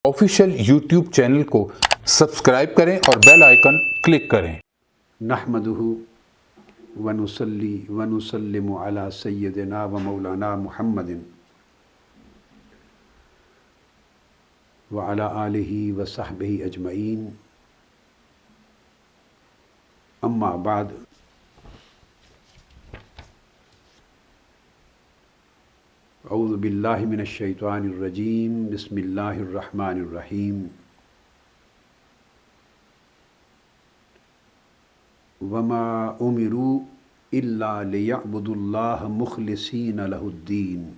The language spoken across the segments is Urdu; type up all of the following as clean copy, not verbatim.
آفیشیل یوٹیوب چینل کو سبسکرائب کریں اور بیل آئیکن کلک کریں۔ نحمدہ ونصلی ونسلم علی سیدنا و مولانا محمد وعلی آلہ و صحبہ اجمعین، اما بعد۔ اعوذ باللہ من الشیطان الرجیم، بسم اللہ الرحمن الرحیم۔ وما امروا الا لیعبدوا اللہ مخلصین لہ الدین،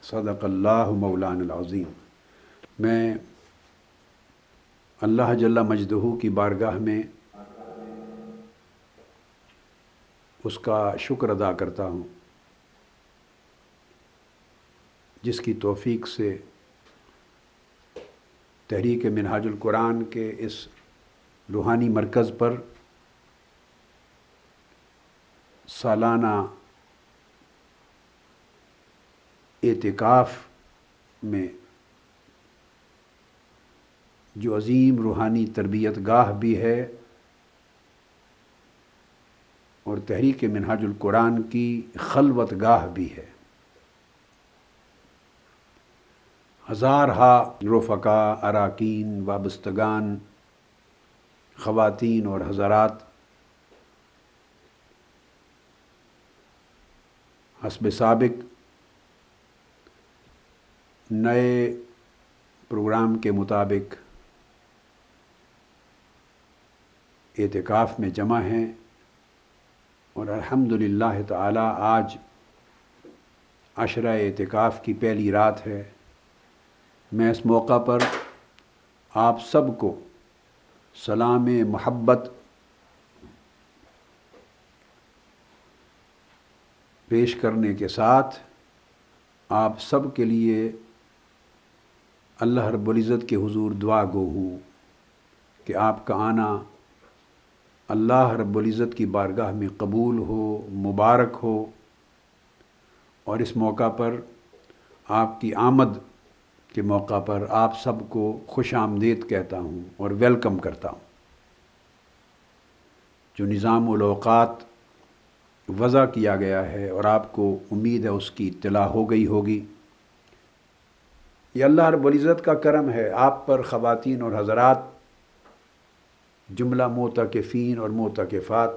صدق اللہ مولانا العظیم۔ میں اللہ جل مجدہ کی بارگاہ میں اس کا شکر ادا کرتا ہوں جس کی توفیق سے تحریک منہاج القرآن کے اس روحانی مرکز پر سالانہ اعتکاف میں جو عظیم روحانی تربیت گاہ بھی ہے اور تحریک منہاج القرآن کی خلوت گاہ بھی ہے، ہزارہا رفقاء، اراکین، وابستگان، خواتین اور حضرات حسب سابق نئے پروگرام کے مطابق اعتکاف میں جمع ہیں، اور الحمدللہ تعالی آج عشرہ اعتکاف کی پہلی رات ہے۔ میں اس موقع پر آپ سب کو سلام محبت پیش کرنے کے ساتھ آپ سب کے لیے اللہ رب العزت کے حضور دعا گو ہوں کہ آپ کا آنا اللہ رب العزت کی بارگاہ میں قبول ہو، مبارک ہو، اور اس موقع پر آپ کی آمد کے موقع پر آپ سب کو خوش آمدید کہتا ہوں اور ویلکم کرتا ہوں۔ جو نظام الاوقات وضع کیا گیا ہے اور آپ کو امید ہے اس کی اطلاع ہو گئی ہوگی، یہ اللہ رب العزت کا کرم ہے آپ پر خواتین اور حضرات، جملہ معتکفین اور معتکفات،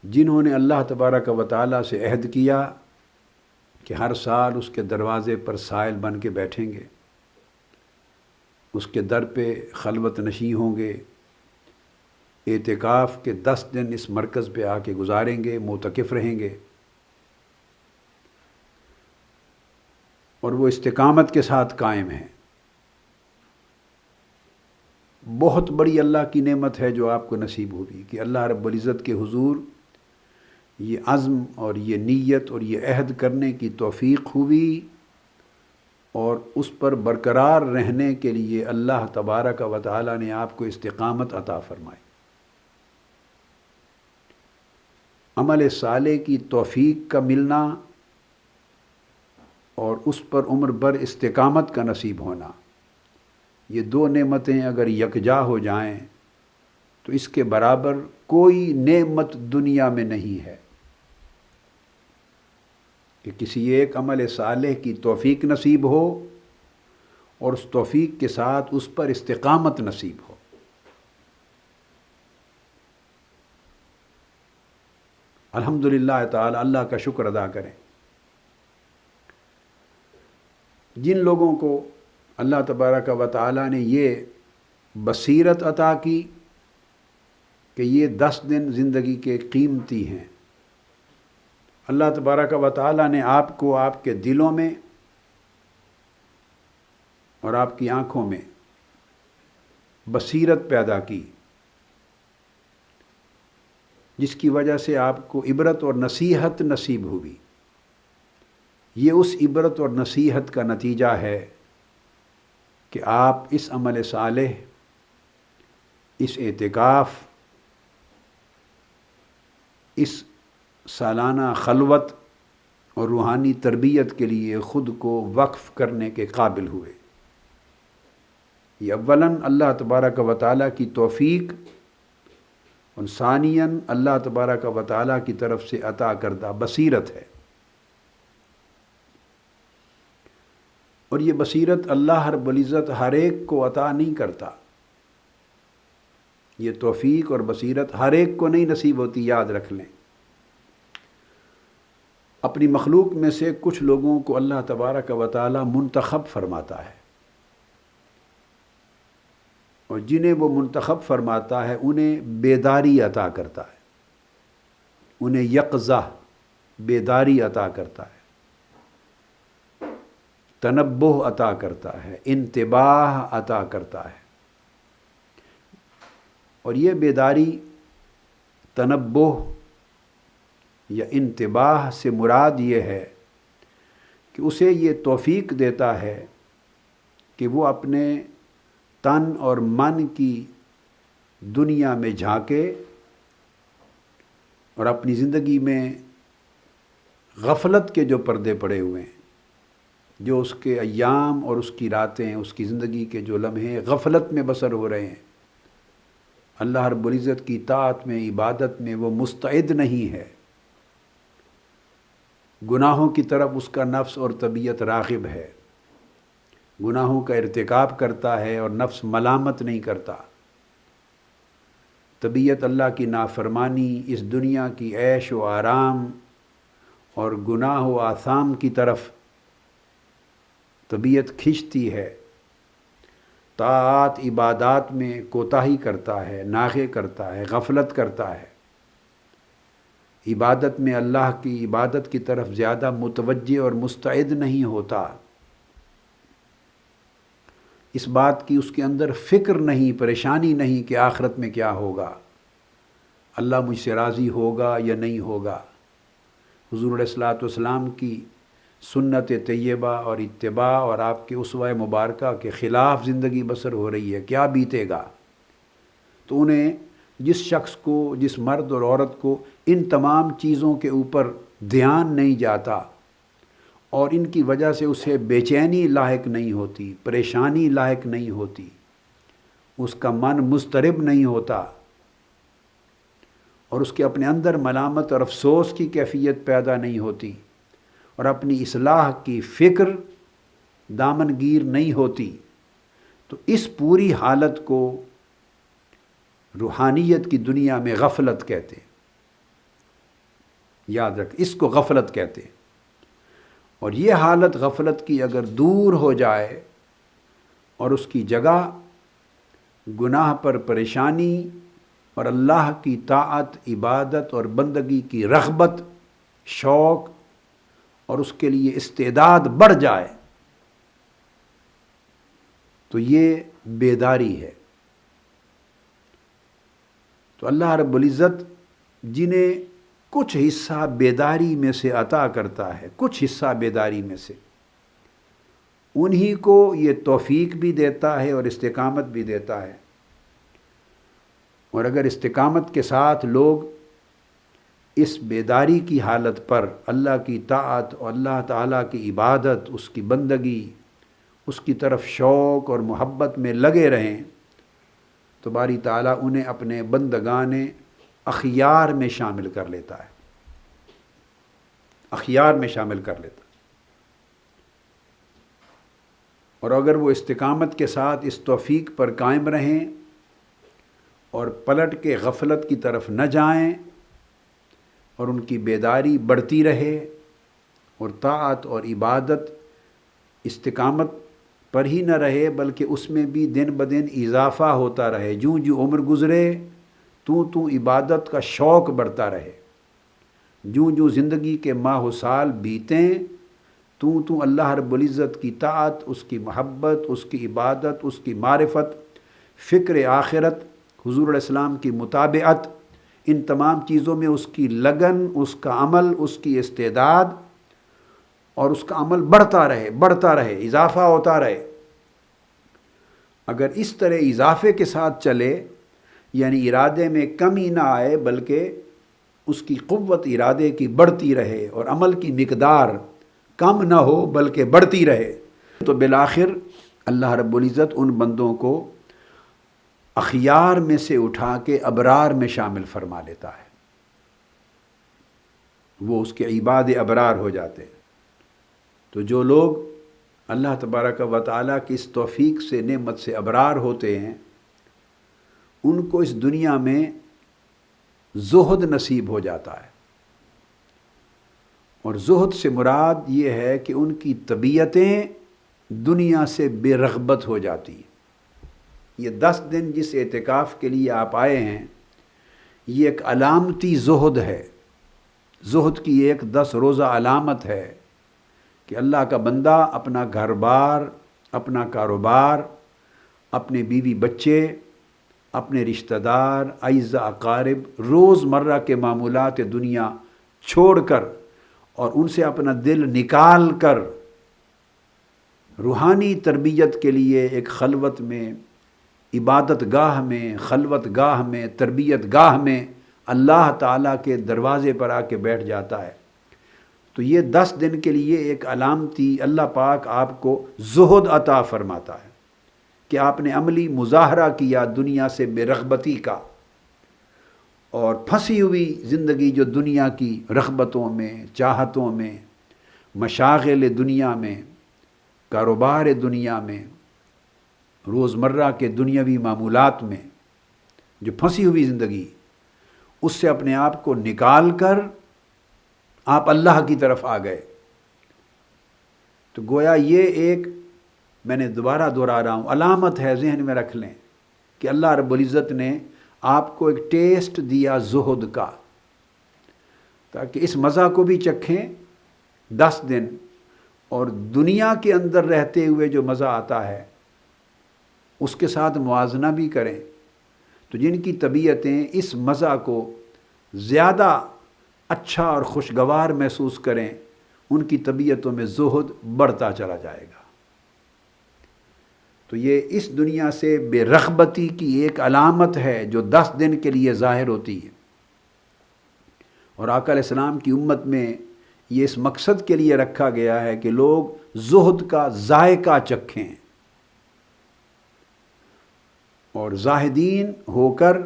جنہوں نے اللہ تبارک و تعالیٰ سے عہد کیا کہ ہر سال اس کے دروازے پر سائل بن کے بیٹھیں گے، اس کے در پہ خلوت نشیں ہوں گے، اعتکاف کے 10 دن اس مرکز پہ آ کے گزاریں گے، معتکف رہیں گے، اور وہ استقامت کے ساتھ قائم ہیں۔ بہت بڑی اللہ کی نعمت ہے جو آپ کو نصیب ہوئی کہ اللہ رب العزت کے حضور یہ عزم اور یہ نیت اور یہ عہد کرنے کی توفیق ہوئی، اور اس پر برقرار رہنے کے لیے اللہ تبارک و تعالی نے آپ کو استقامت عطا فرمائی۔ عمل صالح کی توفیق کا ملنا اور اس پر عمر بھر استقامت کا نصیب ہونا، یہ دو نعمتیں اگر یکجا ہو جائیں تو اس کے برابر کوئی نعمت دنیا میں نہیں ہے کہ کسی ایک عمل صالح کی توفیق نصیب ہو اور اس توفیق کے ساتھ اس پر استقامت نصیب ہو۔ الحمدللہ تعالی اللہ کا شکر ادا کریں۔ جن لوگوں کو اللہ تبارک و تعالی نے یہ بصیرت عطا کی کہ یہ 10 دن زندگی کے قیمتی ہیں، اللہ تبارک و تعالی نے آپ کو آپ کے دلوں میں اور آپ کی آنکھوں میں بصیرت پیدا کی، جس کی وجہ سے آپ کو عبرت اور نصیحت نصیب ہوئی۔ یہ اس عبرت اور نصیحت کا نتیجہ ہے کہ آپ اس عمل صالح، اس اعتکاف، اس سالانہ خلوت اور روحانی تربیت کے لیے خود کو وقف کرنے کے قابل ہوئے۔ یہ اولاً اللہ تبارک و تعالیٰ کی توفیق اور ثانیاً اللہ تبارک و تعالیٰ کی طرف سے عطا کردہ بصیرت ہے۔ اور یہ بصیرت اللہ رب العزت ہر ایک کو عطا نہیں کرتا، یہ توفیق اور بصیرت ہر ایک کو نہیں نصیب ہوتی، یاد رکھ لیں۔ اپنی مخلوق میں سے کچھ لوگوں کو اللہ تبارک و تعالی منتخب فرماتا ہے، اور جنہیں وہ منتخب فرماتا ہے انہیں بیداری عطا کرتا ہے، انہیں یقظہ بیداری عطا کرتا ہے، تنبہ عطا کرتا ہے، انتباہ عطا کرتا ہے۔ اور یہ بیداری، تنبہ یا انتباہ سے مراد یہ ہے کہ اسے یہ توفیق دیتا ہے کہ وہ اپنے تن اور من کی دنیا میں جھانکے اور اپنی زندگی میں غفلت کے جو پردے پڑے ہوئے ہیں، جو اس کے ایام اور اس کی راتیں، اس کی زندگی کے جو لمحے غفلت میں بسر ہو رہے ہیں، اللہ رب العزت کی طاعت میں، عبادت میں وہ مستعد نہیں ہے، گناہوں کی طرف اس کا نفس اور طبیعت راغب ہے، گناہوں کا ارتکاب کرتا ہے اور نفس ملامت نہیں کرتا، طبیعت اللہ کی نافرمانی، اس دنیا کی عیش و آرام اور گناہ و آثام کی طرف طبیعت کھنچتی ہے، طاعات عبادات میں کوتاہی کرتا ہے، ناغے کرتا ہے، غفلت کرتا ہے، عبادت میں اللہ کی عبادت کی طرف زیادہ متوجہ اور مستعد نہیں ہوتا، اس بات کی اس کے اندر فکر نہیں، پریشانی نہیں کہ آخرت میں کیا ہوگا، اللہ مجھ سے راضی ہوگا یا نہیں ہوگا، حضور علیہ الصلوۃ والسلام کی سنت طیبہ اور اتباع اور آپ کے اسوہ مبارکہ کے خلاف زندگی بسر ہو رہی ہے، کیا بیتے گا؟ تو انہیں، جس شخص کو، جس مرد اور عورت کو ان تمام چیزوں کے اوپر دھیان نہیں جاتا اور ان کی وجہ سے اسے بے چینی لاحق نہیں ہوتی، پریشانی لاحق نہیں ہوتی، اس کا من مضطرب نہیں ہوتا اور اس کے اپنے اندر ملامت اور افسوس کی کیفیت پیدا نہیں ہوتی اور اپنی اصلاح کی فکر دامنگیر نہیں ہوتی، تو اس پوری حالت کو روحانیت کی دنیا میں غفلت کہتے ہیں، یاد رکھ، اس کو غفلت کہتے ہیں۔ اور یہ حالت غفلت کی اگر دور ہو جائے اور اس کی جگہ گناہ پر پریشانی اور اللہ کی طاعت، عبادت اور بندگی کی رغبت، شوق اور اس کے لیے استعداد بڑھ جائے، تو یہ بیداری ہے۔ تو اللہ رب العزت جنہیں کچھ حصہ بیداری میں سے عطا کرتا ہے، کچھ حصہ بیداری میں سے، انہی کو یہ توفیق بھی دیتا ہے اور استقامت بھی دیتا ہے۔ اور اگر استقامت کے ساتھ لوگ اس بیداری کی حالت پر اللہ کی طاعت اور اللہ تعالیٰ کی عبادت، اس کی بندگی، اس کی طرف شوق اور محبت میں لگے رہیں، تو باری تعالیٰ انہیں اپنے بندگان اخیار میں شامل کر لیتا ہے، اخیار میں شامل کر لیتا ہے۔ اور اگر وہ استقامت کے ساتھ اس توفیق پر قائم رہیں اور پلٹ کے غفلت کی طرف نہ جائیں اور ان کی بیداری بڑھتی رہے اور طاعت اور عبادت استقامت پر ہی نہ رہے بلکہ اس میں بھی دن بدن اضافہ ہوتا رہے، جوں جو عمر گزرے تو عبادت کا شوق بڑھتا رہے، جوں جو زندگی کے ماہ و سال بیتیں تو اللہ رب العزت کی طاعت، اس کی محبت، اس کی عبادت، اس کی معرفت، فکر آخرت، حضور علیہ السلام کی متابعت، ان تمام چیزوں میں اس کی لگن، اس کا عمل، اس کی استعداد اور اس کا عمل بڑھتا رہے، اضافہ ہوتا رہے۔ اگر اس طرح اضافے کے ساتھ چلے، یعنی ارادے میں کمی نہ آئے بلکہ اس کی قوت ارادے کی بڑھتی رہے اور عمل کی مقدار کم نہ ہو بلکہ بڑھتی رہے، تو بالآخر اللہ رب العزت ان بندوں کو اخیار میں سے اٹھا کے ابرار میں شامل فرما لیتا ہے، وہ اس کے عباد ابرار ہو جاتے ہیں۔ تو جو لوگ اللہ تبارک و تعالیٰ کی اس توفیق سے، نعمت سے ابرار ہوتے ہیں، ان کو اس دنیا میں زہد نصیب ہو جاتا ہے، اور زہد سے مراد یہ ہے کہ ان کی طبیعتیں دنیا سے بے رغبت ہو جاتی ہیں۔ یہ 10 دن جس اعتکاف کے لیے آپ آئے ہیں، یہ ایک علامتی زہد ہے، زہد کی ایک 10 روزہ علامت ہے کہ اللہ کا بندہ اپنا گھر بار، اپنا کاروبار، اپنے بیوی بچے، اپنے رشتہ دار، اعزاء اقارب، روز مرہ کے معمولات دنیا چھوڑ کر اور ان سے اپنا دل نکال کر روحانی تربیت کے لیے ایک خلوت میں، عبادت گاہ میں، خلوت گاہ میں، تربیت گاہ میں اللہ تعالیٰ کے دروازے پر آ کے بیٹھ جاتا ہے۔ تو یہ 10 دن کے لیے ایک علامتی اللہ پاک آپ کو زہد عطا فرماتا ہے کہ آپ نے عملی مظاہرہ کیا دنیا سے بے رغبتی کا، اور پھنسی ہوئی زندگی جو دنیا کی رغبتوں میں، چاہتوں میں، مشاغل دنیا میں، کاروبار دنیا میں، روزمرہ کے دنیاوی معمولات میں جو پھنسی ہوئی زندگی، اس سے اپنے آپ کو نکال کر آپ اللہ کی طرف آ گئے۔ تو گویا یہ ایک، میں نے دوبارہ دہرا رہا ہوں، علامت ہے، ذہن میں رکھ لیں کہ اللہ رب العزت نے آپ کو ایک ٹیسٹ دیا زہد کا، تاکہ اس مزہ کو بھی چکھیں 10 دن، اور دنیا کے اندر رہتے ہوئے جو مزہ آتا ہے اس کے ساتھ موازنہ بھی کریں۔ تو جن کی طبیعتیں اس مزہ کو زیادہ اچھا اور خوشگوار محسوس کریں، ان کی طبیعتوں میں زہد بڑھتا چلا جائے گا۔ تو یہ اس دنیا سے بے رغبتی کی ایک علامت ہے جو 10 دن کے لیے ظاہر ہوتی ہے، اور آقا علیہ السلام کی امت میں یہ اس مقصد کے لیے رکھا گیا ہے کہ لوگ زہد کا ذائقہ چکھیں، اور زاہدین ہو کر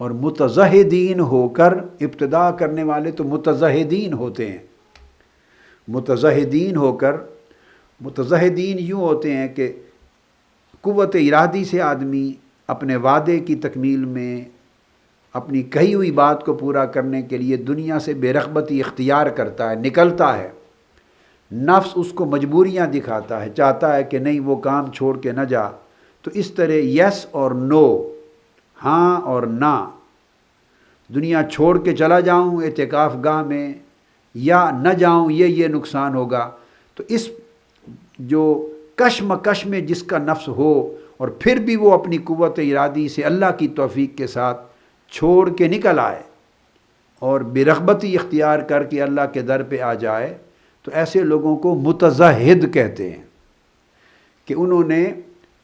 اور متزہدین ہو کر، ابتدا کرنے والے تو متزہدین ہوتے ہیں، متزہدین ہو کر، متزہدین یوں ہوتے ہیں کہ قوت ارادی سے آدمی اپنے وعدے کی تکمیل میں، اپنی کہی ہوئی بات کو پورا کرنے کے لیے دنیا سے بے رغبتی اختیار کرتا ہے، نکلتا ہے، نفس اس کو مجبوریاں دکھاتا ہے، چاہتا ہے کہ نہیں وہ کام چھوڑ کے نہ جا، تو اس طرح یس اور نو، ہاں اور نہ، دنیا چھوڑ کے چلا جاؤں اعتکاف گاہ میں یا نہ جاؤں، یہ نقصان ہوگا۔ تو اس جو کشمکش میں جس کا نفس ہو، اور پھر بھی وہ اپنی قوت ارادی سے اللہ کی توفیق کے ساتھ چھوڑ کے نکل آئے اور بے رغبتی اختیار کر کے اللہ کے در پہ آ جائے، تو ایسے لوگوں کو متزہد کہتے ہیں کہ انہوں نے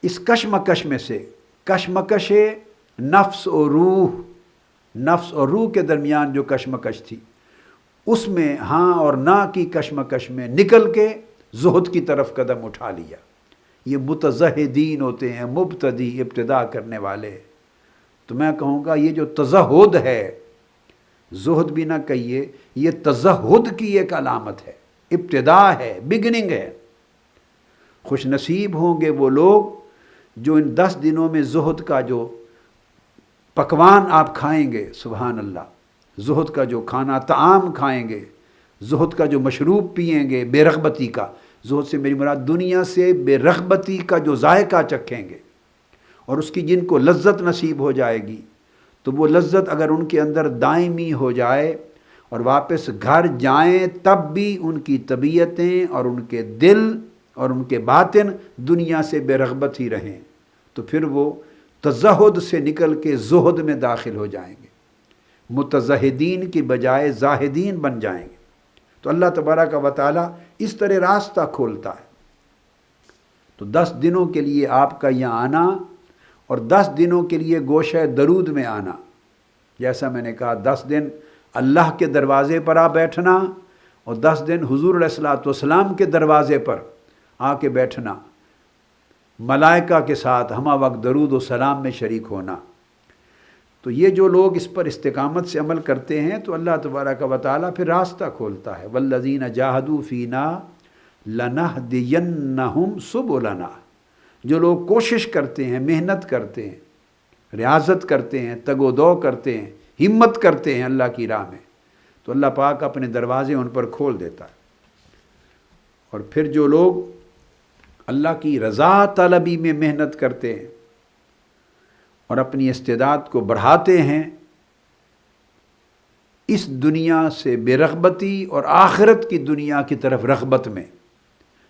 اس کشمکش میں سے، کشمکش نفس اور روح کے درمیان جو کشمکش تھی، اس میں ہاں اور نہ کی کشمکش میں نکل کے زہد کی طرف قدم اٹھا لیا۔ یہ متزہدین ہوتے ہیں، مبتدی، ابتدا کرنے والے۔ تو میں کہوں گا یہ جو تزہد ہے، زہد بھی نہ کہیے، یہ تزہد کی ایک علامت ہے، ابتدا ہے، بگننگ ہے۔ خوش نصیب ہوں گے وہ لوگ جو ان 10 دنوں میں زہد کا جو پکوان آپ کھائیں گے، سبحان اللہ، زہد کا جو کھانا طعام کھائیں گے، زہد کا جو مشروب پئیں گے بے رغبتی کا، زہد سے میری مراد دنیا سے بے رغبتی کا جو ذائقہ چکھیں گے، اور اس کی جن کو لذت نصیب ہو جائے گی، تو وہ لذت اگر ان کے اندر دائمی ہو جائے اور واپس گھر جائیں تب بھی ان کی طبیعتیں اور ان کے دل اور ان کے باطن دنیا سے بے رغبت ہی رہیں، تو پھر وہ تزہد سے نکل کے زہد میں داخل ہو جائیں گے، متزہدین کی بجائے زاہدین بن جائیں گے۔ تو اللہ تبارک و تعالی اس طرح راستہ کھولتا ہے۔ تو 10 دنوں کے لیے آپ کا یہاں آنا، اور 10 دنوں کے لیے گوشہ درود میں آنا، جیسا میں نے کہا 10 دن اللہ کے دروازے پر آ بیٹھنا اور 10 دن حضور علیہ الصلوۃ والسلام کے دروازے پر آ کے بیٹھنا، ملائکہ کے ساتھ ہمہ وقت درود و سلام میں شریک ہونا۔ تو یہ جو لوگ اس پر استقامت سے عمل کرتے ہیں تو اللہ تبارک و تعالیٰ پھر راستہ کھولتا ہے۔ والذین جاہدوا فینا لنہدینہم سبلنا، جو لوگ کوشش کرتے ہیں، محنت کرتے ہیں، ریاضت کرتے ہیں، تگ و دو کرتے ہیں، ہمت کرتے ہیں اللہ کی راہ میں، تو اللہ پاک اپنے دروازے ان پر کھول دیتا ہے۔ اور پھر جو لوگ اللہ کی رضا طلبی میں محنت کرتے ہیں اور اپنی استعداد کو بڑھاتے ہیں، اس دنیا سے بے رغبتی اور آخرت کی دنیا کی طرف رغبت میں،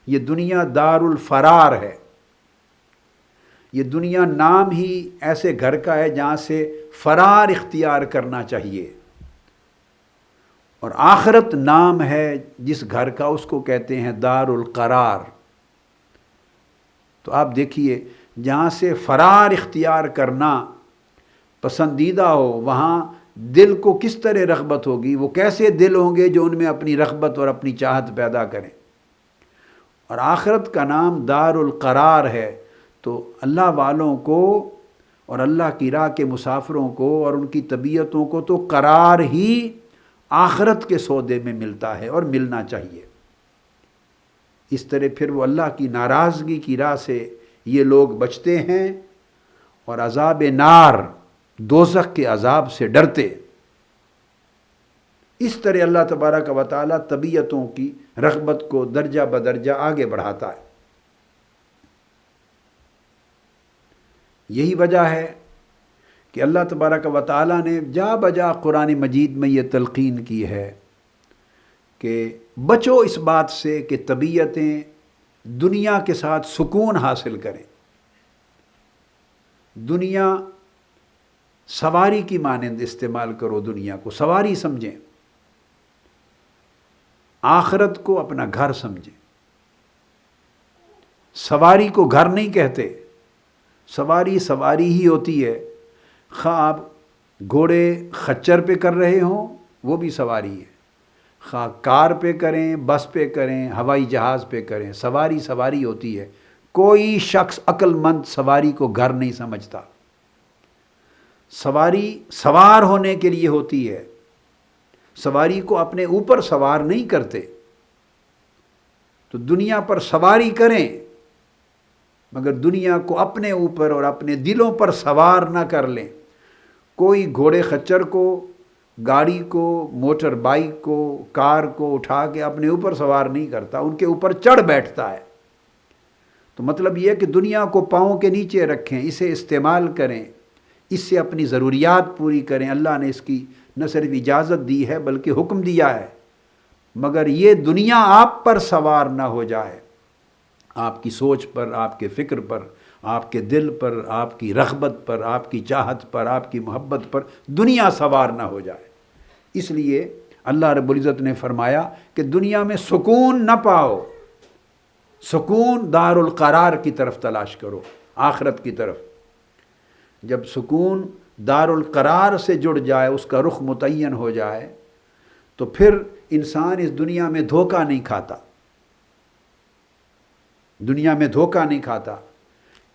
یہ دنیا دار الفرار ہے، یہ دنیا نام ہی ایسے گھر کا ہے جہاں سے فرار اختیار کرنا چاہیے، اور آخرت نام ہے جس گھر کا، اس کو کہتے ہیں دار القرار۔ تو آپ دیکھیے جہاں سے فرار اختیار کرنا پسندیدہ ہو، وہاں دل کو کس طرح رغبت ہوگی، وہ کیسے دل ہوں گے جو ان میں اپنی رغبت اور اپنی چاہت پیدا کریں۔ اور آخرت کا نام دار القرار ہے، تو اللہ والوں کو اور اللہ کی راہ کے مسافروں کو اور ان کی طبیعتوں کو تو قرار ہی آخرت کے سودے میں ملتا ہے اور ملنا چاہیے۔ اس طرح پھر وہ اللہ کی ناراضگی کی راہ سے یہ لوگ بچتے ہیں اور عذاب نار، دوزخ کے عذاب سے ڈرتے۔ اس طرح اللہ تبارک و تعالیٰ طبیعتوں کی رغبت کو درجہ بدرجہ آگے بڑھاتا ہے۔ یہی وجہ ہے کہ اللہ تبارک و تعالیٰ نے جا بجا قرآن مجید میں یہ تلقین کی ہے کہ بچو اس بات سے کہ طبیعتیں دنیا کے ساتھ سکون حاصل کریں۔ دنیا سواری کی مانند استعمال کرو، دنیا کو سواری سمجھیں، آخرت کو اپنا گھر سمجھیں۔ سواری کو گھر نہیں کہتے، سواری سواری ہی ہوتی ہے، خواہ آپ گھوڑے خچر پہ کر رہے ہوں وہ بھی سواری ہے، خواہ کار پہ کریں، بس پہ کریں، ہوائی جہاز پہ کریں، سواری سواری ہوتی ہے۔ کوئی شخص عقل مند سواری کو گھر نہیں سمجھتا۔ سواری سوار ہونے کے لیے ہوتی ہے، سواری کو اپنے اوپر سوار نہیں کرتے۔ تو دنیا پر سواری کریں مگر دنیا کو اپنے اوپر اور اپنے دلوں پر سوار نہ کر لیں۔ کوئی گھوڑے خچر کو، گاڑی کو، موٹر بائک کو، کار کو اٹھا کے اپنے اوپر سوار نہیں کرتا، ان کے اوپر چڑھ بیٹھتا ہے۔ تو مطلب یہ ہے کہ دنیا کو پاؤں کے نیچے رکھیں، اسے استعمال کریں، اس سے اپنی ضروریات پوری کریں۔ اللہ نے اس کی نہ صرف اجازت دی ہے بلکہ حکم دیا ہے، مگر یہ دنیا آپ پر سوار نہ ہو جائے، آپ کی سوچ پر، آپ کے فکر پر، آپ کے دل پر، آپ کی رغبت پر، آپ کی چاہت پر، آپ کی محبت پر دنیا سوار نہ ہو جائے۔ اس لیے اللہ رب العزت نے فرمایا کہ دنیا میں سکون نہ پاؤ، سکون دار القرار کی طرف تلاش کرو، آخرت کی طرف۔ جب سکون دار القرار سے جڑ جائے، اس کا رخ متعین ہو جائے، تو پھر انسان اس دنیا میں دھوکہ نہیں کھاتا، دنیا میں دھوکہ نہیں کھاتا،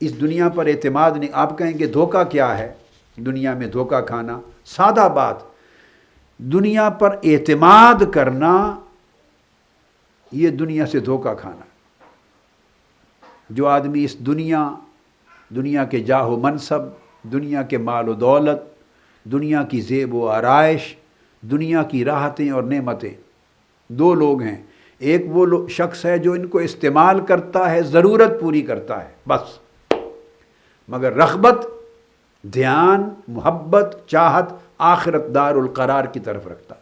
اس دنیا پر اعتماد نہیں۔ آپ کہیں کہ دھوکہ کیا ہے دنیا میں دھوکہ کھانا؟ سادہ بات، دنیا پر اعتماد کرنا یہ دنیا سے دھوکہ کھانا۔ جو آدمی اس دنیا کے جاہ و منصب، دنیا کے مال و دولت، دنیا کی زیب و آرائش، دنیا کی راحتیں اور نعمتیں، دو لوگ ہیں۔ ایک وہ شخص ہے جو ان کو استعمال کرتا ہے، ضرورت پوری کرتا ہے بس، مگر رغبت، دھیان، محبت، چاہت آخرت دار القرار کی طرف رکھتا ہے۔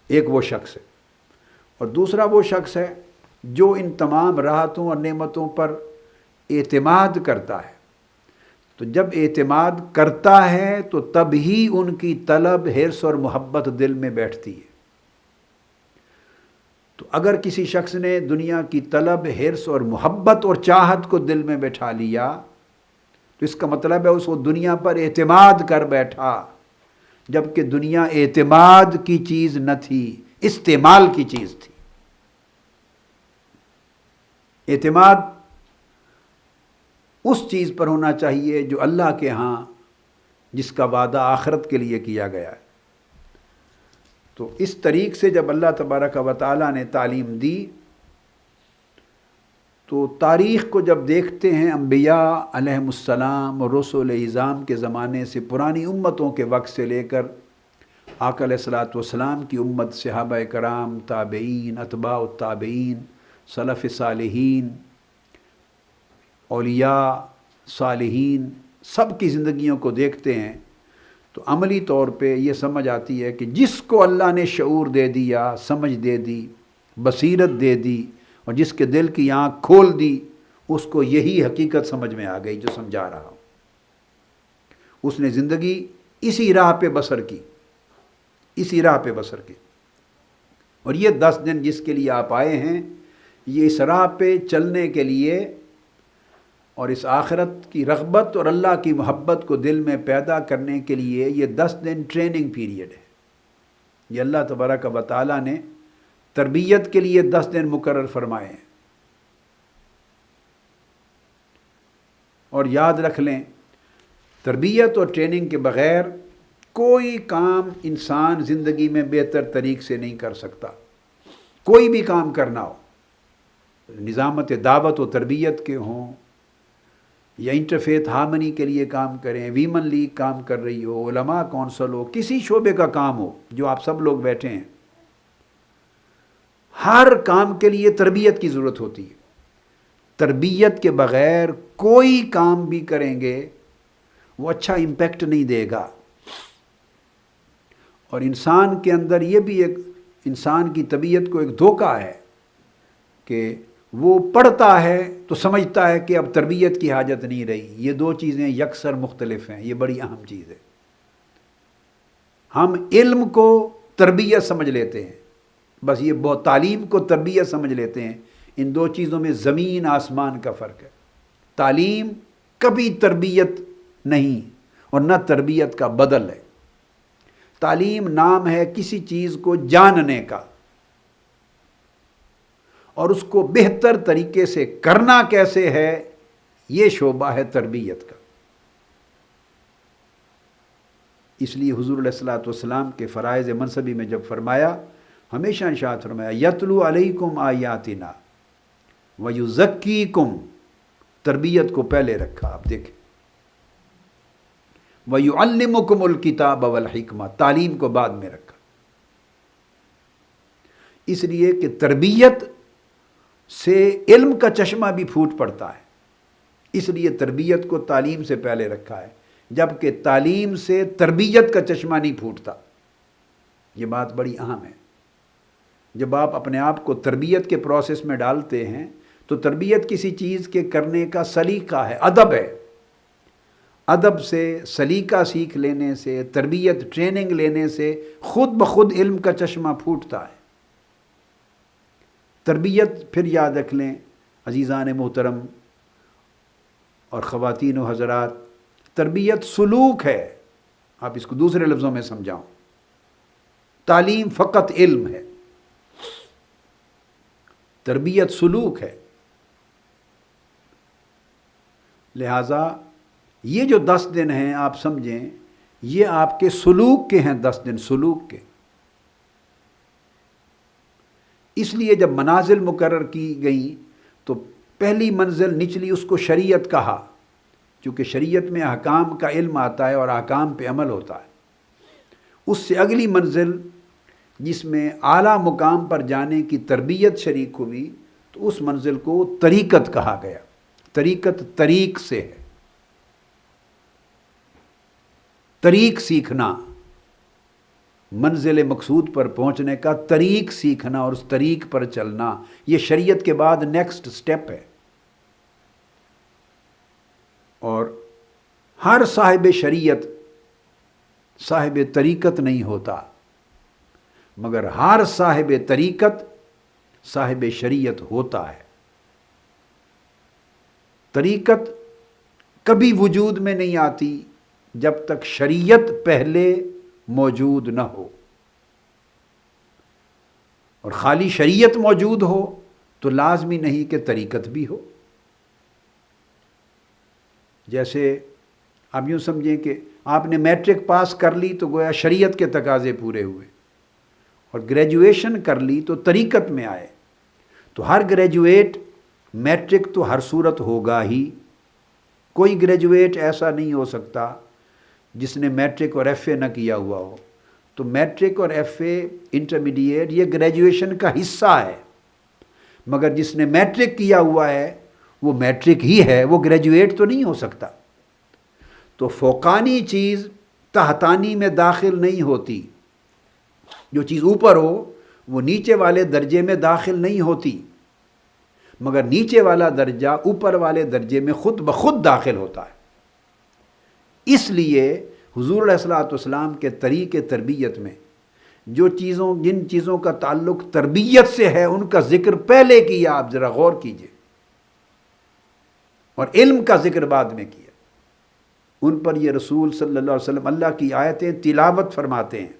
ایک وہ شخص ہے، اور دوسرا وہ شخص ہے جو ان تمام راحتوں اور نعمتوں پر اعتماد کرتا ہے۔ تو جب اعتماد کرتا ہے تو تب ہی ان کی طلب، حرص اور محبت دل میں بیٹھتی ہے۔ تو اگر کسی شخص نے دنیا کی طلب، حرص اور محبت اور چاہت کو دل میں بٹھا لیا تو اس کا مطلب ہے اس کو دنیا پر اعتماد کر بیٹھا، جبکہ دنیا اعتماد کی چیز نہ تھی، استعمال کی چیز تھی۔ اعتماد اس چیز پر ہونا چاہیے جو اللہ کے ہاں جس کا وعدہ آخرت کے لیے کیا گیا ہے۔ تو اس طریق سے جب اللہ تبارک و تعالیٰ نے تعلیم دی تو تاریخ کو جب دیکھتے ہیں انبیاء علیہم السلام اور رسول اعظام کے زمانے سے پرانی امتوں کے وقت سے لے کر آقا علیہ الصلوۃ والسلام کی امت، صحابہ کرام، تابعین، اتباع التابعین، سلف صالحین، اولیاء صالحین، سب کی زندگیوں کو دیکھتے ہیں تو عملی طور پہ یہ سمجھ آتی ہے کہ جس کو اللہ نے شعور دے دیا، سمجھ دے دی، بصیرت دے دی اور جس کے دل کی آنکھ کھول دی، اس کو یہی حقیقت سمجھ میں آ گئی جو سمجھا رہا ہوں۔ اس نے زندگی اسی راہ پہ بسر کی، اسی راہ پہ بسر کی۔ اور یہ 10 دن جس کے لیے آپ آئے ہیں، یہ اس راہ پہ چلنے کے لیے اور اس آخرت کی رغبت اور اللہ کی محبت کو دل میں پیدا کرنے کے لیے یہ 10 دن ٹریننگ پیریڈ ہے۔ یہ اللہ تبارک و تعالیٰ نے تربیت کے لیے 10 دن مقرر فرمائے ہیں۔ اور یاد رکھ لیں، تربیت اور ٹریننگ کے بغیر کوئی کام انسان زندگی میں بہتر طریق سے نہیں کر سکتا۔ کوئی بھی کام کرنا ہو، نظامت دعوت و تربیت کے ہوں یا انٹرفیتھ ہارمنی کے لیے کام کریں، ویمن لیگ کام کر رہی ہو، علماء کونسل ہو، کسی شعبے کا کام ہو جو آپ سب لوگ بیٹھے ہیں، ہر کام کے لیے تربیت کی ضرورت ہوتی ہے۔ تربیت کے بغیر کوئی کام بھی کریں گے وہ اچھا امپیکٹ نہیں دے گا۔ اور انسان کے اندر یہ بھی ایک انسان کی طبیعت کو ایک دھوکہ ہے کہ وہ پڑھتا ہے تو سمجھتا ہے کہ اب تربیت کی حاجت نہیں رہی۔ یہ 2 چیزیں یکسر مختلف ہیں، یہ بڑی اہم چیز ہے۔ ہم علم کو تربیت سمجھ لیتے ہیں، بس یہ بہت تعلیم کو تربیت سمجھ لیتے ہیں۔ ان 2 چیزوں میں زمین آسمان کا فرق ہے۔ تعلیم کبھی تربیت نہیں اور نہ تربیت کا بدل ہے۔ تعلیم نام ہے کسی چیز کو جاننے کا، اور اس کو بہتر طریقے سے کرنا کیسے ہے، یہ شعبہ ہے تربیت کا۔ اس لیے حضور علیہ الصلوۃ والسلام کے فرائض منصبی میں جب فرمایا، ہمیشہ ارشاد فرمایا یتلو علیکم آیاتنا ویزکیکم، تربیت کو پہلے رکھا۔ آپ دیکھیں، ویعلمکم الکتاب والحکمہ، تعلیم کو بعد میں رکھا۔ اس لیے کہ تربیت سے علم کا چشمہ بھی پھوٹ پڑتا ہے، اس لیے تربیت کو تعلیم سے پہلے رکھا ہے، جبکہ تعلیم سے تربیت کا چشمہ نہیں پھوٹتا۔ یہ بات بڑی اہم ہے۔ جب آپ اپنے آپ کو تربیت کے پروسیس میں ڈالتے ہیں تو تربیت کسی چیز کے کرنے کا سلیقہ ہے، ادب ہے۔ ادب سے، سلیقہ سیکھ لینے سے، تربیت ٹریننگ لینے سے خود بخود علم کا چشمہ پھوٹتا ہے۔ تربیت پھر یاد رکھ لیں عزیزان محترم اور خواتین و حضرات، تربیت سلوک ہے۔ آپ اس کو دوسرے لفظوں میں سمجھاؤں، تعلیم فقط علم ہے، تربیت سلوک ہے۔ لہٰذا یہ جو 10 دن ہیں آپ سمجھیں یہ آپ کے سلوک کے ہیں، 10 دن سلوک کے۔ اس لیے جب منازل مقرر کی گئیں تو پہلی منزل نچلی اس کو شریعت کہا، چونکہ شریعت میں احکام کا علم آتا ہے اور احکام پہ عمل ہوتا ہے۔ اس سے اگلی منزل جس میں اعلیٰ مقام پر جانے کی تربیت شریک ہوئی تو اس منزل کو طریقت کہا گیا۔ طریقت طریق سے ہے، طریق سیکھنا، منزل مقصود پر پہنچنے کا طریق سیکھنا اور اس طریق پر چلنا، یہ شریعت کے بعد نیکسٹ سٹیپ ہے۔ اور ہر صاحب شریعت صاحب طریقت نہیں ہوتا، مگر ہر صاحب طریقت صاحب شریعت ہوتا ہے۔ طریقت کبھی وجود میں نہیں آتی جب تک شریعت پہلے موجود نہ ہو، اور خالی شریعت موجود ہو تو لازمی نہیں کہ طریقت بھی ہو۔ جیسے آپ یوں سمجھیں کہ آپ نے میٹرک پاس کر لی تو گویا شریعت کے تقاضے پورے ہوئے، اور گریجویشن کر لی تو طریقت میں آئے، تو ہر گریجویٹ میٹرک تو ہر صورت ہوگا ہی۔ کوئی گریجویٹ ایسا نہیں ہو سکتا جس نے میٹرک اور ایف اے نہ کیا ہوا ہو۔ تو میٹرک اور ایف اے انٹرمیڈیٹ یہ گریجویشن کا حصہ ہے، مگر جس نے میٹرک کیا ہوا ہے وہ میٹرک ہی ہے، وہ گریجویٹ تو نہیں ہو سکتا۔ تو فوقانی چیز تحتانی میں داخل نہیں ہوتی، جو چیز اوپر ہو وہ نیچے والے درجے میں داخل نہیں ہوتی، مگر نیچے والا درجہ اوپر والے درجے میں خود بخود داخل ہوتا ہے۔ اس لیے حضور علیہ الصلوۃ والسلام کے طریق تربیت میں جن چیزوں کا تعلق تربیت سے ہے ان کا ذکر پہلے کیا، آپ ذرا غور کیجئے، اور علم کا ذکر بعد میں کیا۔ ان پر یہ رسول صلی اللہ علیہ وسلم اللہ کی آیتیں تلاوت فرماتے ہیں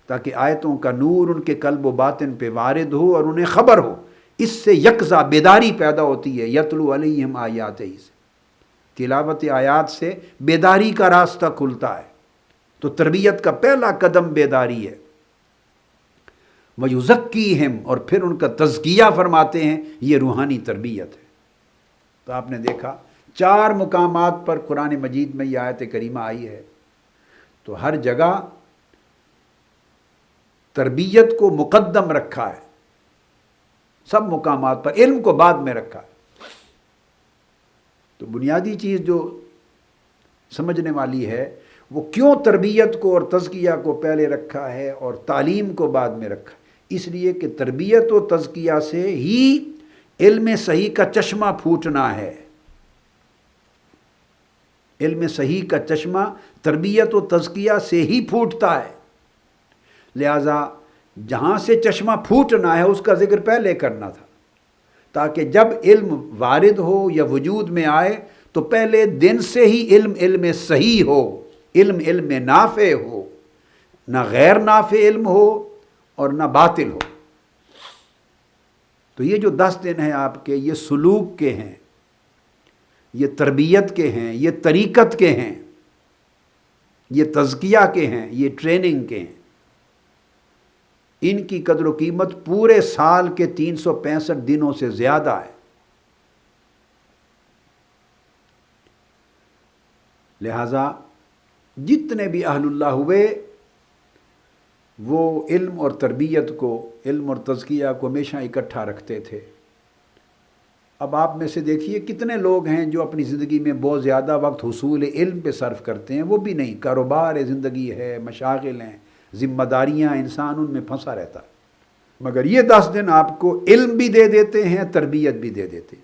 تاکہ آیتوں کا نور ان کے قلب و باطن پہ وارد ہو اور انہیں خبر ہو، اس سے یکزا بیداری پیدا ہوتی ہے۔ یتلو علیہم آیاتہ سے، تلاوت آیات سے بیداری کا راستہ کھلتا ہے۔ تو تربیت کا پہلا قدم بیداری ہے۔ وَيُزَكِّيهِمْ، اور پھر ان کا تزکیہ فرماتے ہیں، یہ روحانی تربیت ہے۔ تو آپ نے دیکھا 4 مقامات پر قرآن مجید میں یہ آیت کریمہ آئی ہے، تو ہر جگہ تربیت کو مقدم رکھا ہے، سب مقامات پر علم کو بعد میں رکھا ہے۔ تو بنیادی چیز جو سمجھنے والی ہے وہ کیوں تربیت کو اور تزکیہ کو پہلے رکھا ہے اور تعلیم کو بعد میں رکھا ہے؟ اس لیے کہ تربیت و تزکیہ سے ہی علم صحیح کا چشمہ پھوٹنا ہے۔ علم صحیح کا چشمہ تربیت و تزکیہ سے ہی پھوٹتا ہے، لہذا جہاں سے چشمہ پھوٹنا ہے اس کا ذکر پہلے کرنا تھا، تاکہ جب علم وارد ہو یا وجود میں آئے تو پہلے دن سے ہی علم صحیح ہو، علم نافع ہو، نہ غیر نافع علم ہو اور نہ باطل ہو۔ تو یہ جو 10 دن ہیں آپ کے، یہ سلوک کے ہیں، یہ تربیت کے ہیں، یہ طریقت کے ہیں، یہ تزکیہ کے ہیں، یہ ٹریننگ کے ہیں۔ ان کی قدر و قیمت پورے سال کے 365 دنوں سے زیادہ ہے۔ لہذا جتنے بھی اہل اللہ ہوئے وہ علم اور تربیت کو، علم اور تزکیہ کو ہمیشہ اکٹھا رکھتے تھے۔ اب آپ میں سے دیکھیے کتنے لوگ ہیں جو اپنی زندگی میں بہت زیادہ وقت حصول علم پہ صرف کرتے ہیں، وہ بھی نہیں، کاروبار ہے، زندگی ہے، مشاغل ہیں، ذمہ داریاں، انسان ان میں پھنسا رہتا ہے، مگر یہ 10 دن آپ کو علم بھی دے دیتے ہیں، تربیت بھی دے دیتے ہیں۔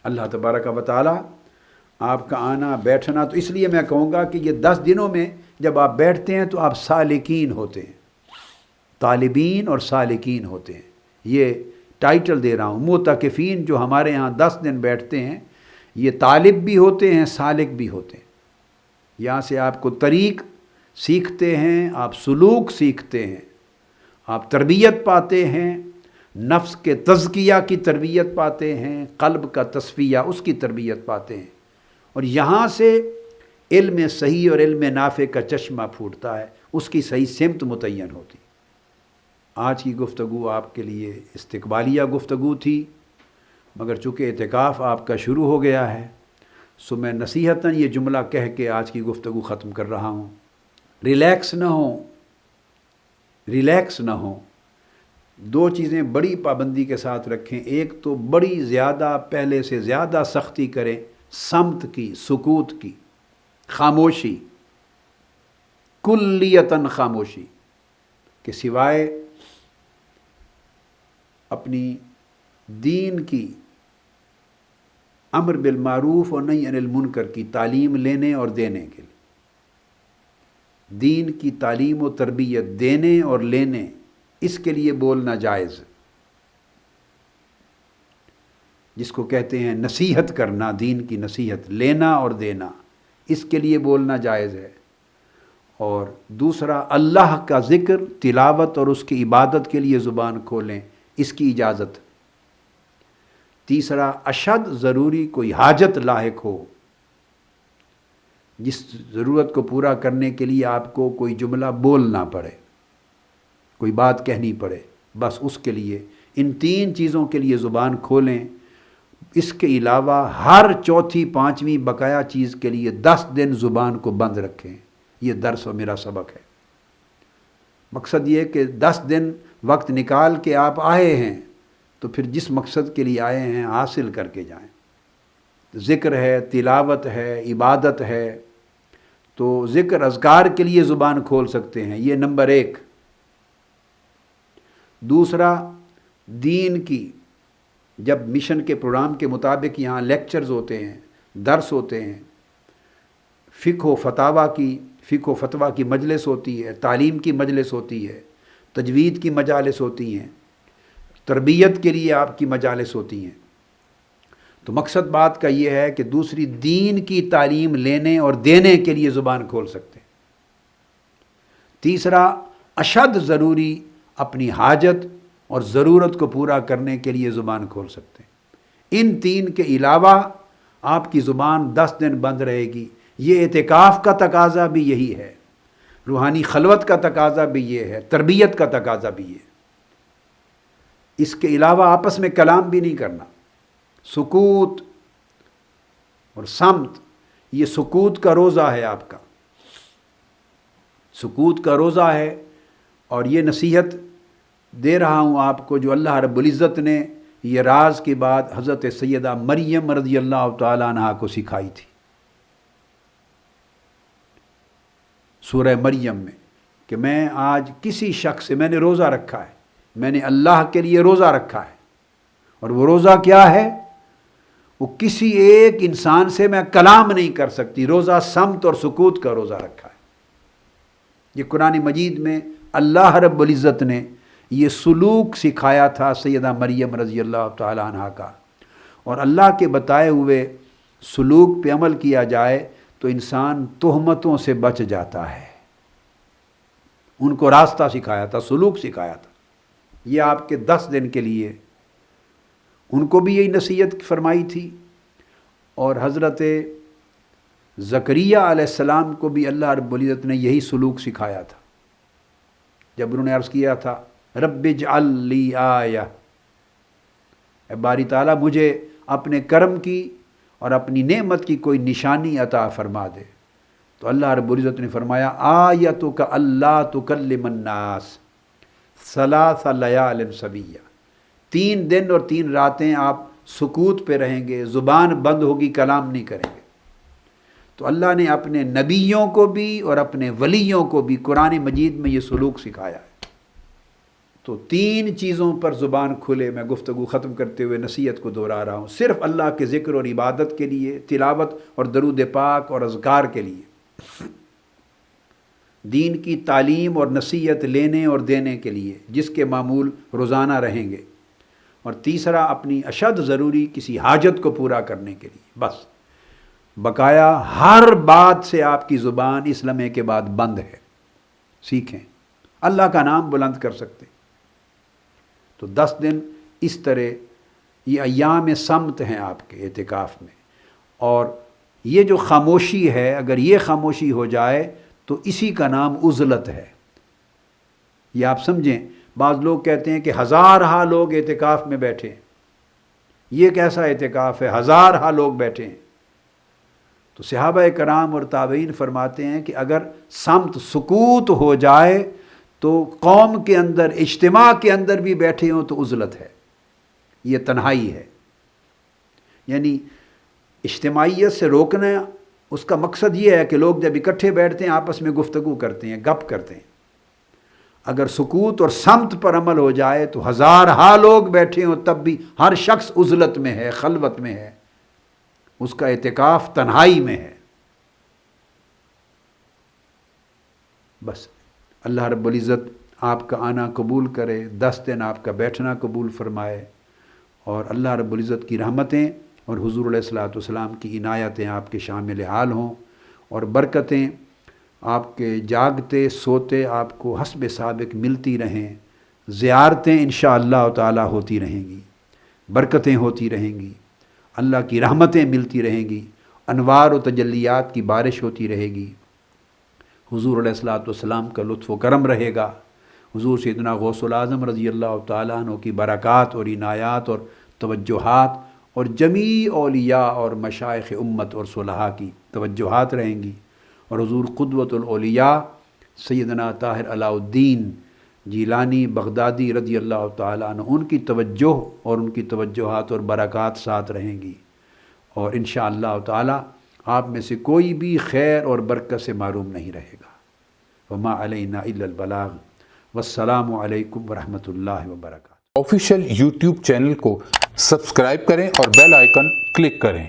اللہ تبارک و تعالی آپ کا آنا بیٹھنا، تو اس لیے میں کہوں گا کہ یہ 10 دنوں میں جب آپ بیٹھتے ہیں تو آپ سالکین ہوتے ہیں، طالبین اور سالکین ہوتے ہیں۔ یہ ٹائٹل دے رہا ہوں، معتکفین جو ہمارے ہاں 10 دن بیٹھتے ہیں یہ طالب بھی ہوتے ہیں، سالک بھی ہوتے ہیں۔ یہاں سے آپ کو طریق سیکھتے ہیں، آپ سلوک سیکھتے ہیں، آپ تربیت پاتے ہیں، نفس کے تزکیہ کی تربیت پاتے ہیں، قلب کا تصفیہ اس کی تربیت پاتے ہیں، اور یہاں سے علم صحیح اور علم نافع کا چشمہ پھوٹتا ہے، اس کی صحیح سمت متعین ہوتی۔ آج کی گفتگو آپ کے لیے استقبالیہ گفتگو تھی، مگر چونکہ اعتکاف آپ کا شروع ہو گیا ہے سو میں نصیحتاً یہ جملہ کہہ کے آج کی گفتگو ختم کر رہا ہوں۔ ریلیکس نہ ہوں، 2 چیزیں بڑی پابندی کے ساتھ رکھیں۔ ایک تو بڑی زیادہ، پہلے سے زیادہ سختی کریں صمت کی، سکوت کی، خاموشی، کلیتاً خاموشی، کہ سوائے اپنی دین کی امر بالمعروف اور نہی عن المنکر کی تعلیم لینے اور دینے کے لیے، دین کی تعلیم و تربیت دینے اور لینے، اس کے لیے بولنا جائز، جس کو کہتے ہیں نصیحت کرنا، دین کی نصیحت لینا اور دینا، اس کے لیے بولنا جائز ہے۔ اور دوسرا اللہ کا ذکر، تلاوت اور اس کی عبادت کے لیے زبان کھولیں، اس کی اجازت۔ تیسرا اشد ضروری کوئی حاجت لاحق ہو، جس ضرورت کو پورا کرنے کے لیے آپ کو کوئی جملہ بولنا پڑے، کوئی بات کہنی پڑے، بس اس کے لیے ان تین چیزوں کے لیے زبان کھولیں۔ اس کے علاوہ ہر چوتھی پانچویں بقایا چیز کے لیے 10 دن زبان کو بند رکھیں۔ یہ درس و میرا سبق ہے۔ مقصد یہ کہ 10 دن وقت نکال کے آپ آئے ہیں تو پھر جس مقصد کے لیے آئے ہیں حاصل کر کے جائیں۔ ذکر ہے، تلاوت ہے، عبادت ہے، تو ذکر اذکار کے لیے زبان کھول سکتے ہیں، یہ نمبر 1۔ دوسرا دین کی، جب مشن کے پروگرام کے مطابق یہاں لیکچرز ہوتے ہیں، درس ہوتے ہیں، فقہ و فتویٰ کی مجلس ہوتی ہے، تعلیم کی مجلس ہوتی ہے، تجوید کی مجالس ہوتی ہیں، تربیت کے لیے آپ کی مجالس ہوتی ہیں، تو مقصد بات کا یہ ہے کہ دوسری دین کی تعلیم لینے اور دینے کے لیے زبان کھول سکتے ہیں۔ تیسرا اشد ضروری اپنی حاجت اور ضرورت کو پورا کرنے کے لیے زبان کھول سکتے ہیں۔ ان تین کے علاوہ آپ کی زبان 10 دن بند رہے گی۔ یہ اعتکاف کا تقاضا بھی یہی ہے، روحانی خلوت کا تقاضا بھی یہ ہے، تربیت کا تقاضا بھی یہ۔ اس کے علاوہ آپس میں کلام بھی نہیں کرنا۔ سکوت اور صمت، یہ سکوت کا روزہ ہے آپ کا، سکوت کا روزہ ہے۔ اور یہ نصیحت دے رہا ہوں آپ کو جو اللہ رب العزت نے یہ راز کی بات حضرت سیدہ مریم رضی اللہ تعالیٰ عنہا کو سکھائی تھی سورہ مریم میں، کہ میں آج کسی شخص سے، میں نے روزہ رکھا ہے، میں نے اللہ کے لیے روزہ رکھا ہے، اور وہ روزہ کیا ہے؟ وہ کسی ایک انسان سے میں کلام نہیں کر سکتی، روزہ صمت اور سکوت کا روزہ رکھا ہے۔ یہ قرآن مجید میں اللہ رب العزت نے یہ سلوک سکھایا تھا سیدہ مریم رضی اللہ تعالی عنہا کا، اور اللہ کے بتائے ہوئے سلوک پہ عمل کیا جائے تو انسان تہمتوں سے بچ جاتا ہے۔ ان کو راستہ سکھایا تھا، سلوک سکھایا تھا۔ یہ آپ کے 10 دن کے لیے ان کو بھی یہی نصیحت فرمائی تھی، اور حضرت زکریا علیہ السلام کو بھی اللہ رب العزت نے یہی سلوک سکھایا تھا، جب انہوں نے عرض کیا تھا رب اجعل لی آیہ، اے باری تعالیٰ مجھے اپنے کرم کی اور اپنی نعمت کی کوئی نشانی عطا فرما دے، تو اللہ رب العزت نے فرمایا آیتک اللہ تکلم الناس ثلاث لیال سویہ، 3 دن اور 3 راتیں آپ سکوت پہ رہیں گے، زبان بند ہوگی، کلام نہیں کریں گے۔ تو اللہ نے اپنے نبیوں کو بھی اور اپنے ولیوں کو بھی قرآن مجید میں یہ سلوک سکھایا ہے۔ تو 3 چیزوں پر زبان کھلے۔ میں گفتگو ختم کرتے ہوئے نصیحت کو دہرا رہا ہوں، صرف اللہ کے ذکر اور عبادت کے لیے، تلاوت اور درود پاک اور اذکار کے لیے، دین کی تعلیم اور نصیحت لینے اور دینے کے لیے، جس کے معمول روزانہ رہیں گے۔ اور تیسرا اپنی اشد ضروری کسی حاجت کو پورا کرنے کے لیے، بس بقایا ہر بات سے آپ کی زبان اس لمحے کے بعد بند ہے۔ سیکھیں، اللہ کا نام بلند کر سکتے۔ تو 10 دن اس طرح یہ ایام صمت ہیں آپ کے اعتکاف میں، اور یہ جو خاموشی ہے، اگر یہ خاموشی ہو جائے تو اسی کا نام عزلت ہے۔ یہ آپ سمجھیں، بعض لوگ کہتے ہیں کہ 1000 لوگ اعتکاف میں بیٹھے ہیں، یہ کیسا اعتکاف ہے، 1000 لوگ بیٹھے ہیں؟ تو صحابہ کرام اور تابعین فرماتے ہیں کہ اگر صمت سکوت ہو جائے تو قوم کے اندر، اجتماع کے اندر بھی بیٹھے ہوں تو عزلت ہے، یہ تنہائی ہے۔ یعنی اجتماعیت سے روکنا، اس کا مقصد یہ ہے کہ لوگ جب اکٹھے بیٹھتے ہیں آپس میں گفتگو کرتے ہیں، گپ کرتے ہیں۔ اگر سکوت اور صمت پر عمل ہو جائے تو 1000 لوگ بیٹھے ہوں تب بھی ہر شخص عزلت میں ہے، خلوت میں ہے، اس کا اعتکاف تنہائی میں ہے۔ بس اللہ رب العزت آپ کا آنا قبول کرے، 10 دن آپ کا بیٹھنا قبول فرمائے، اور اللہ رب العزت کی رحمتیں اور حضور علیہ الصلوۃ والسلام کی عنایتیں آپ کے شامل حال ہوں، اور برکتیں آپ کے جاگتے سوتے آپ کو حسب سابق ملتی رہیں، زیارتیں انشاءاللہ تعالی ہوتی رہیں گی، برکتیں ہوتی رہیں گی، اللہ کی رحمتیں ملتی رہیں گی، انوار و تجلیات کی بارش ہوتی رہے گی، حضور علیہ الصلوۃ والسلام کا لطف و کرم رہے گا، حضور سیدنا غوث العظم رضی اللہ تعالیٰ عنہ کی برکات اور عنایات اور توجہات اور جمیع اولیاء اور مشائخ امت اور صلحاء کی توجہات رہیں گی، اور حضور قدوۃ الاولیاء سیدنا طاہر علاء الدین جیلانی بغدادی رضی اللہ تعالیٰ عنہ ان کی توجہ اور ان کی توجہات اور برکات ساتھ رہیں گی، اور انشاءاللہ تعالی آپ میں سے کوئی بھی خیر اور برکت سے محروم نہیں رہے گا۔ وما علینا الا البلاغ، والسلام علیکم ورحمۃ اللہ وبرکاتہ۔ آفیشیل یوٹیوب چینل کو سبسکرائب کریں اور بیل آئیکن کلک کریں۔